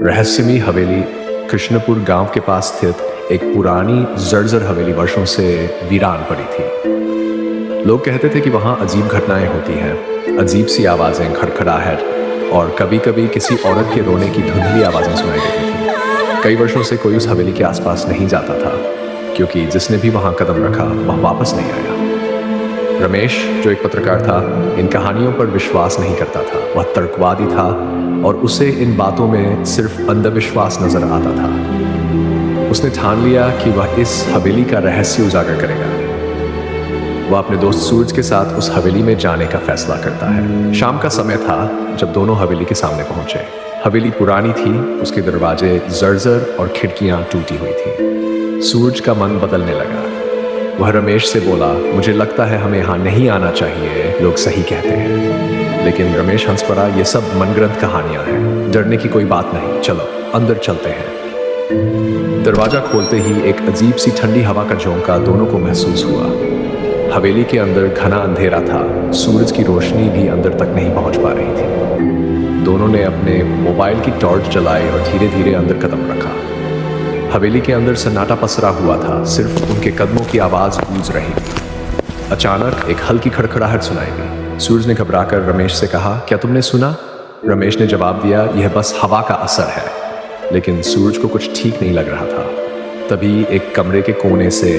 रहस्यमयी हवेली कृष्णपुर गांव के पास स्थित एक पुरानी जर्जर हवेली वर्षों से वीरान पड़ी थी। लोग कहते थे कि वहां अजीब घटनाएं होती हैं, अजीब सी आवाजें, खड़खड़ाहट और कभी कभी किसी औरत के रोने की धुंधली आवाजें सुनाई देती थी। कई वर्षों से कोई उस हवेली के आसपास नहीं जाता था, क्योंकि जिसने भी वहां कदम रखा वह वापस नहीं आया। रमेश, जो एक पत्रकार था, इन कहानियों पर विश्वास नहीं करता था। वह तर्कवादी था और उसे इन बातों में सिर्फ अंधविश्वास नजर आता था। उसने ठान लिया कि वह इस हवेली का रहस्य उजागर करेगा। वह अपने दोस्त सूरज के साथ उस हवेली में जाने का फैसला करता है। शाम का समय था जब दोनों हवेली के सामने पहुंचे। हवेली पुरानी थी, उसके दरवाजे जर्जर और खिड़कियां टूटी हुई थी। सूरज का मन बदलने लगा। वह रमेश से बोला, मुझे लगता है हमें यहाँ नहीं आना चाहिए, लोग सही कहते हैं। लेकिन रमेश हंस पड़ा, ये सब मनगढ़ंत कहानियां हैं, डरने की कोई बात नहीं, चलो अंदर चलते हैं। दरवाजा खोलते ही एक अजीब सी ठंडी हवा का झोंका दोनों को महसूस हुआ। हवेली के अंदर घना अंधेरा था, सूरज की रोशनी भी अंदर तक नहीं पहुंच पा रही थी। दोनों ने अपने मोबाइल की टॉर्च जलाई और धीरे धीरे अंदर कदम रखा। हवेली के अंदर सन्नाटा पसरा हुआ था, सिर्फ उनके कदमों की आवाज गूंज रही थी। अचानक एक हल्की खड़खड़ाहट सुनाई दी। सूरज ने घबराकर रमेश से कहा, क्या तुमने सुना? रमेश ने जवाब दिया, यह बस हवा का असर है। लेकिन सूरज को कुछ ठीक नहीं लग रहा था। तभी एक कमरे के कोने से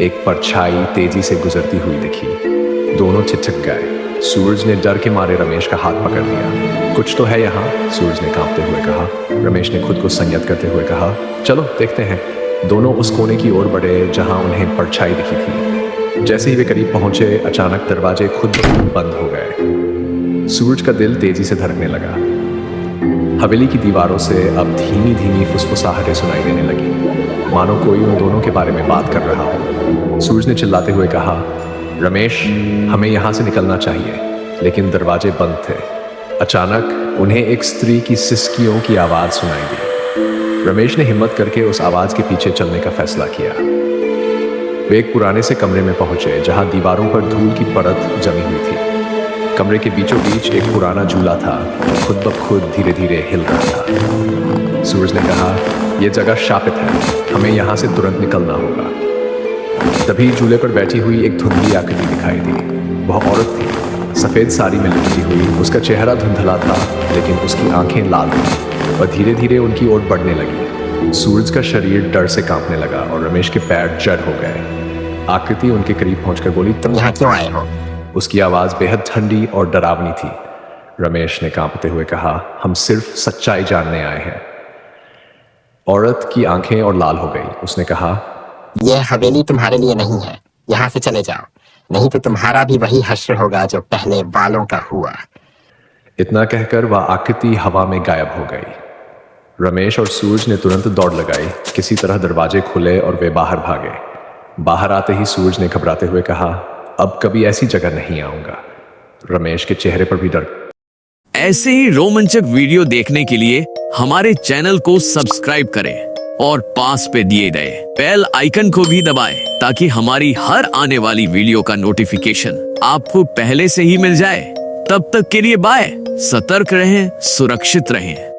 एक परछाई तेजी से गुजरती हुई दिखी। दोनों ठिठक गए। सूरज ने डर के मारे रमेश का हाथ पकड़ लिया। कुछ तो है यहाँ, सूरज ने कांपते हुए कहा। रमेश ने खुद को संयत करते हुए कहा, चलो देखते हैं। दोनों उस कोने की ओर बढ़े जहां उन्हें परछाई दिखी थी। जैसे ही वे करीब पहुंचे, अचानक दरवाजे खुद ब खुद बंद हो गए। सूरज का दिल तेजी से धड़कने लगा। हवेली की दीवारों से अब धीमी धीमी फुसफुसाहटें सुनाई देने लगी, मानो कोई उन दोनों के बारे में बात कर रहा हो। सूरज ने चिल्लाते हुए कहा, रमेश, हमें यहाँ से निकलना चाहिए। लेकिन दरवाजे बंद थे। अचानक उन्हें एक स्त्री की सिसकियों की आवाज सुनाई दी। रमेश ने हिम्मत करके उस आवाज के पीछे चलने का फैसला किया। वे एक पुराने से कमरे में पहुंचे जहां दीवारों पर धूल की परत जमी हुई थी। कमरे के बीचों बीच एक पुराना झूला था, खुद ब खुद धीरे धीरे हिल रहा था। सूरज ने कहा, यह जगह शापित है, हमें यहाँ से तुरंत निकलना होगा। तभी झूले पर बैठी हुई एक धुंधली आकृति दिखाई दी। वह औरत थी, सफेद साड़ी में लिपटी हुई। उसका चेहरा धुंधला था, लेकिन उसकी आंखें लाल थीं। वह धीरे धीरे उनकी ओर बढ़ने लगी। सूरज का शरीर डर से कांपने लगा और रमेश के पैर जड़ हो गए। आकृति उनके करीब पहुंचकर बोली, तुम यहाँ क्यों आए हो? उसकी आवाज बेहद ठंडी और डरावनी थी। रमेश ने कांपते हुए कहा, हम सिर्फ सच्चाई जानने आए हैं। औरत की आंखें और लाल हो गई। उसने कहा, यह हवेली तुम्हारे लिए नहीं है, यहाँ से चले जाओ, नहीं तो तुम्हारा भी वही हश्र होगा जो पहले वालों का हुआ। इतना कहकर वह आकृति हवा में गायब हो गई। रमेश और सूरज ने तुरंत दौड़ लगाई। किसी तरह दरवाजे खुले और वे बाहर भागे। बाहर आते ही सूरज ने घबराते हुए कहा, अब कभी ऐसी जगह नहीं आऊंगा। रमेश के चेहरे पर भी डर। ऐसे ही रोमांचक वीडियो देखने के लिए हमारे चैनल को सब्सक्राइब करें और पास पे दिए गए बेल आइकन को भी दबाएं, ताकि हमारी हर आने वाली वीडियो का नोटिफिकेशन आपको पहले से ही मिल जाए। तब तक के लिए बाय। सतर्क रहें, सुरक्षित रहें।